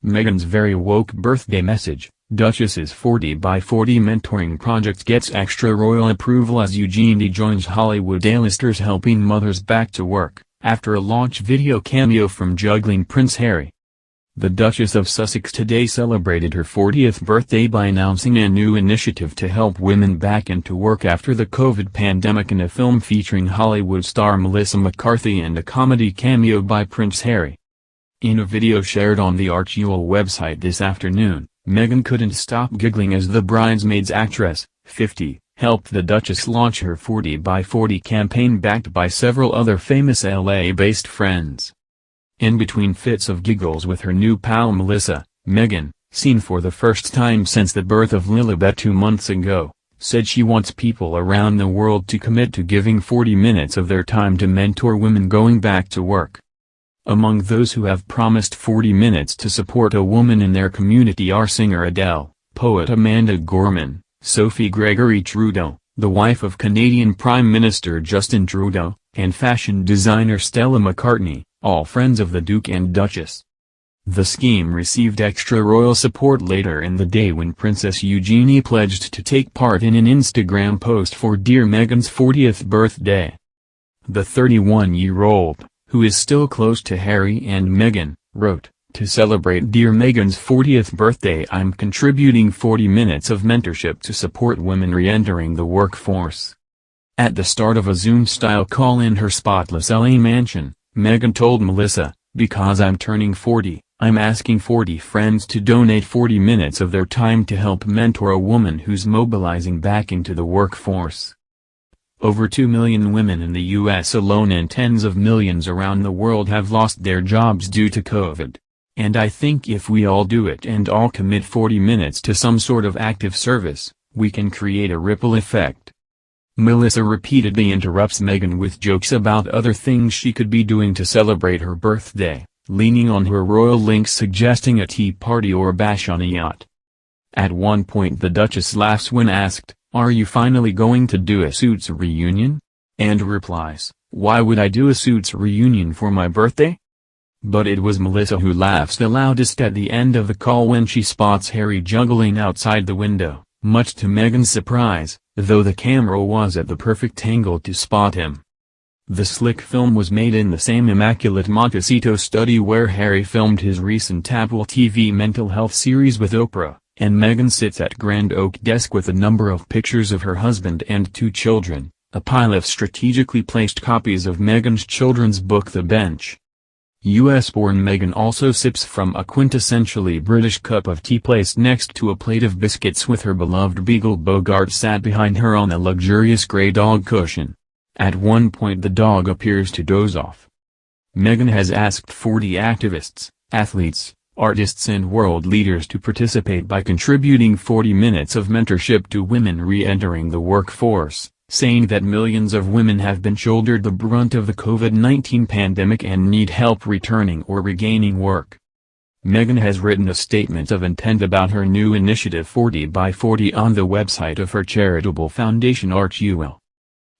Meghan's very woke birthday message. Duchess's 40 by 40 mentoring project gets extra royal approval as Eugenie joins Hollywood A-listers helping mothers back to work, after a launch video cameo from juggling Prince Harry. The Duchess of Sussex today celebrated her 40th birthday by announcing a new initiative to help women back into work after the COVID pandemic in a film featuring Hollywood star Melissa McCarthy and a comedy cameo by Prince Harry. In a video shared on the Archewell website this afternoon, Meghan couldn't stop giggling as the bridesmaids actress, 50, helped the Duchess launch her 40 by 40 campaign backed by several other famous LA-based friends. In between fits of giggles with her new pal Melissa, Meghan, seen for the first time since the birth of Lilibet 2 months ago, said she wants people around the world to commit to giving 40 minutes of their time to mentor women going back to work. Among those who have promised 40 minutes to support a woman in their community are singer Adele, poet Amanda Gorman, Sophie Gregory Trudeau, the wife of Canadian Prime Minister Justin Trudeau, and fashion designer Stella McCartney, all friends of the Duke and Duchess. The scheme received extra royal support later in the day when Princess Eugenie pledged to take part in an Instagram post for Dear Meghan's 40th birthday. The 31-year-old, who is still close to Harry and Meghan, wrote, "To celebrate Dear Meghan's 40th birthday I'm contributing 40 minutes of mentorship to support women re-entering the workforce." At the start of a Zoom-style call in her spotless LA mansion, Meghan told Melissa, "Because I'm turning 40, I'm asking 40 friends to donate 40 minutes of their time to help mentor a woman who's mobilizing back into the workforce." Over 2 million women in the U.S. alone and tens of millions around the world have lost their jobs due to COVID. And I think if we all do it and all commit 40 minutes to some sort of active service, we can create a ripple effect. Melissa repeatedly interrupts Meghan with jokes about other things she could be doing to celebrate her birthday, leaning on her royal links suggesting a tea party or a bash on a yacht. At one point the Duchess laughs when asked, "Are you finally going to do a Suits reunion?" and replies, "Why would I do a Suits reunion for my birthday?" But it was Melissa who laughs the loudest at the end of the call when she spots Harry juggling outside the window, much to Meghan's surprise, though the camera was at the perfect angle to spot him. The slick film was made in the same immaculate Montecito studio where Harry filmed his recent Apple TV mental health series with Oprah, and Meghan sits at Grand Oak desk with a number of pictures of her husband and 2 children, a pile of strategically placed copies of Meghan's children's book The Bench. US-born Meghan also sips from a quintessentially British cup of tea placed next to a plate of biscuits with her beloved beagle Bogart sat behind her on a luxurious grey dog cushion. At one point the dog appears to doze off. Meghan has asked 40 activists, athletes, artists and world leaders to participate by contributing 40 minutes of mentorship to women re-entering the workforce, saying that millions of women have been shouldered the brunt of the COVID-19 pandemic and need help returning or regaining work. Meghan has written a statement of intent about her new initiative 40 by 40 on the website of her charitable foundation Archewell.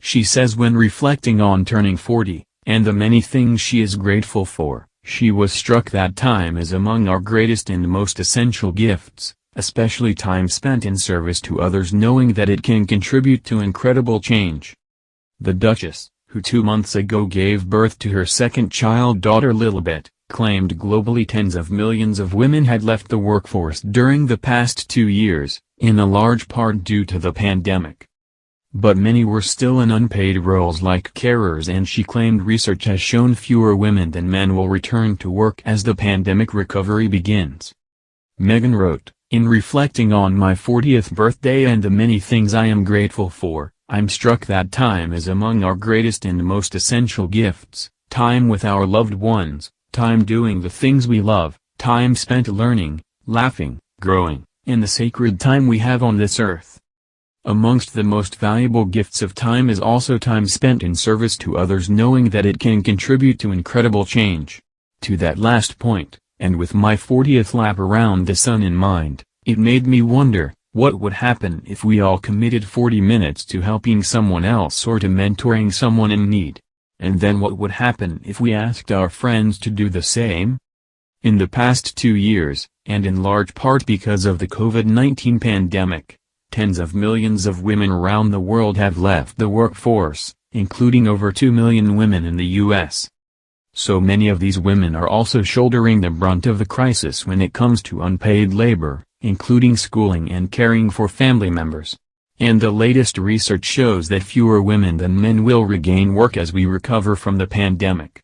She says when reflecting on turning 40, and the many things she is grateful for, she was struck that time is among our greatest and most essential gifts, especially time spent in service to others knowing that it can contribute to incredible change. The Duchess, who 2 months ago gave birth to her second child daughter Lilibet, claimed globally tens of millions of women had left the workforce during the past 2 years, in a large part due to the pandemic. But many were still in unpaid roles like carers, and she claimed research has shown fewer women than men will return to work as the pandemic recovery begins. Meghan wrote, "In reflecting on my 40th birthday and the many things I am grateful for, I'm struck that time is among our greatest and most essential gifts, time with our loved ones, time doing the things we love, time spent learning, laughing, growing, and the sacred time we have on this earth. Amongst the most valuable gifts of time is also time spent in service to others knowing that it can contribute to incredible change." To that last point, and with my 40th lap around the sun in mind, it made me wonder, what would happen if we all committed 40 minutes to helping someone else or to mentoring someone in need? And then what would happen if we asked our friends to do the same? In the past 2 years, and in large part because of the COVID-19 pandemic, tens of millions of women around the world have left the workforce, including over 2 million women in the U.S. So many of these women are also shouldering the brunt of the crisis when it comes to unpaid labor, including schooling and caring for family members. And the latest research shows that fewer women than men will regain work as we recover from the pandemic.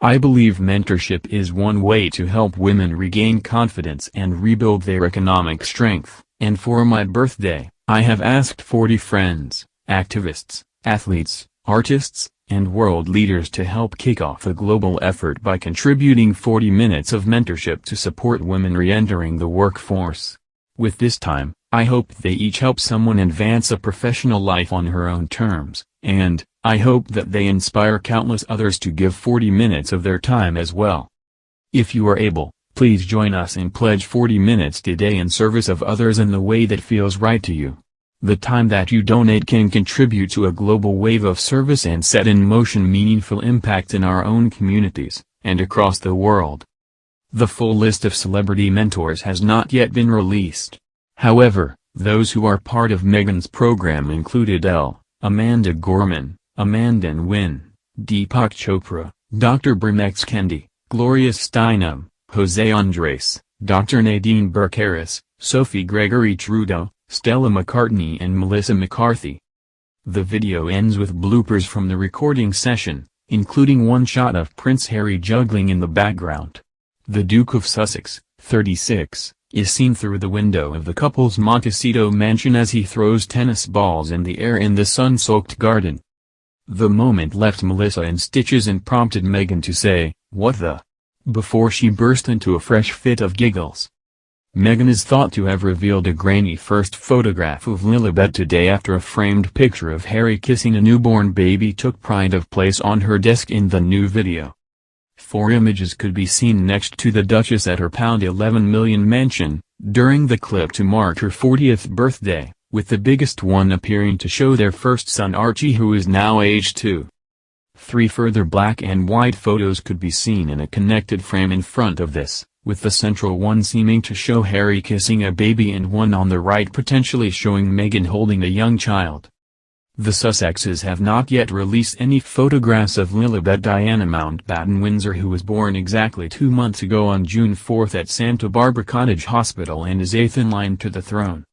I believe mentorship is one way to help women regain confidence and rebuild their economic strength, and for my birthday, I have asked 40 friends, activists, athletes, artists, and world leaders to help kick off a global effort by contributing 40 minutes of mentorship to support women re-entering the workforce. With this time, I hope they each help someone advance a professional life on her own terms, and I hope that they inspire countless others to give 40 minutes of their time as well. If you are able, please join us and pledge 40 minutes today in service of others in the way that feels right to you. The time that you donate can contribute to a global wave of service and set in motion meaningful impact in our own communities, and across the world. The full list of celebrity mentors has not yet been released. However, those who are part of Meghan's program included Amanda Gorman, Amanda Nguyen, Deepak Chopra, Dr. Bremex Kendi, Gloria Steinem, Jose Andres, Dr. Nadine Burke-Harris, Sophie Gregory Trudeau, Stella McCartney and Melissa McCarthy. The video ends with bloopers from the recording session, including one shot of Prince Harry juggling in the background. The Duke of Sussex, 36, is seen through the window of the couple's Montecito mansion as he throws tennis balls in the air in the sun-soaked garden. The moment left Melissa in stitches and prompted Meghan to say, "What the?" before she burst into a fresh fit of giggles. Meghan is thought to have revealed a grainy first photograph of Lilibet today after a framed picture of Harry kissing a newborn baby took pride of place on her desk in the new video. 4 images could be seen next to the Duchess at her £11 million mansion, during the clip to mark her 40th birthday, with the biggest one appearing to show their first son Archie, who is now age 2. 3 further black and white photos could be seen in a connected frame in front of this, with the central one seeming to show Harry kissing a baby and one on the right potentially showing Meghan holding a young child. The Sussexes have not yet released any photographs of Lilibet Diana Mountbatten Windsor, who was born exactly 2 months ago on June 4 at Santa Barbara Cottage Hospital and is 8th in line to the throne.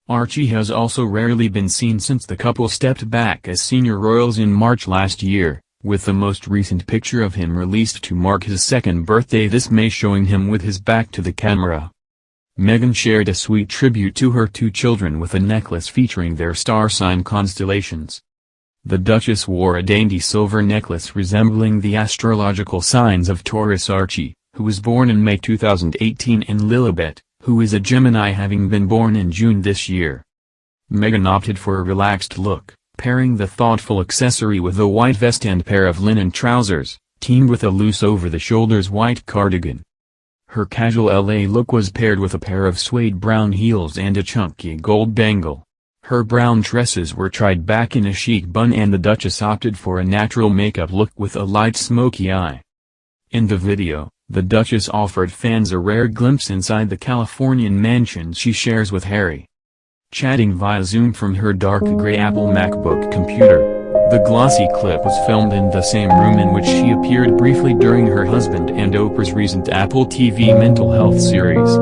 Archie has also rarely been seen since the couple stepped back as senior royals in March last year, with the most recent picture of him released to mark his 2nd birthday this May showing him with his back to the camera. Meghan shared a sweet tribute to her 2 children with a necklace featuring their star sign constellations. The Duchess wore a dainty silver necklace resembling the astrological signs of Taurus. Archie, who was born in May 2018, and Lilibet, who is a Gemini, having been born in June this year. Meghan opted for a relaxed look, pairing the thoughtful accessory with a white vest and pair of linen trousers, teamed with a loose over-the-shoulders white cardigan. Her casual LA look was paired with a pair of suede brown heels and a chunky gold bangle. Her brown tresses were tied back in a chic bun, and the Duchess opted for a natural makeup look with a light smoky eye. In the video, the Duchess offered fans a rare glimpse inside the Californian mansion she shares with Harry. Chatting via Zoom from her dark gray Apple MacBook computer, the glossy clip was filmed in the same room in which she appeared briefly during her husband and Oprah's recent Apple TV mental health series.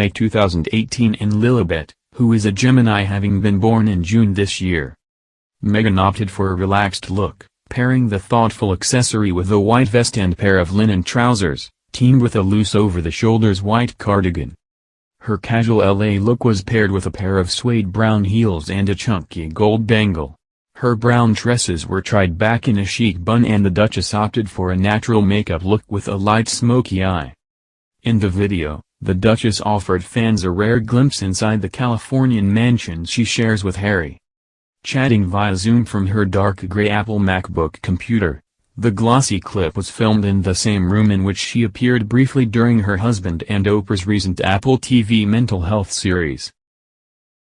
May 2018 in Lilibet, who is a Gemini having been born in June this year. Meghan opted for a relaxed look, pairing the thoughtful accessory with a white vest and pair of linen trousers, teamed with a loose over-the-shoulders white cardigan. Her casual LA look was paired with a pair of suede brown heels and a chunky gold bangle. Her brown tresses were tied back in a chic bun and the Duchess opted for a natural makeup look with a light smoky eye. In the video, the Duchess offered fans a rare glimpse inside the Californian mansion she shares with Harry. Chatting via Zoom from her dark gray Apple MacBook computer, the glossy clip was filmed in the same room in which she appeared briefly during her husband and Oprah's recent Apple TV mental health series.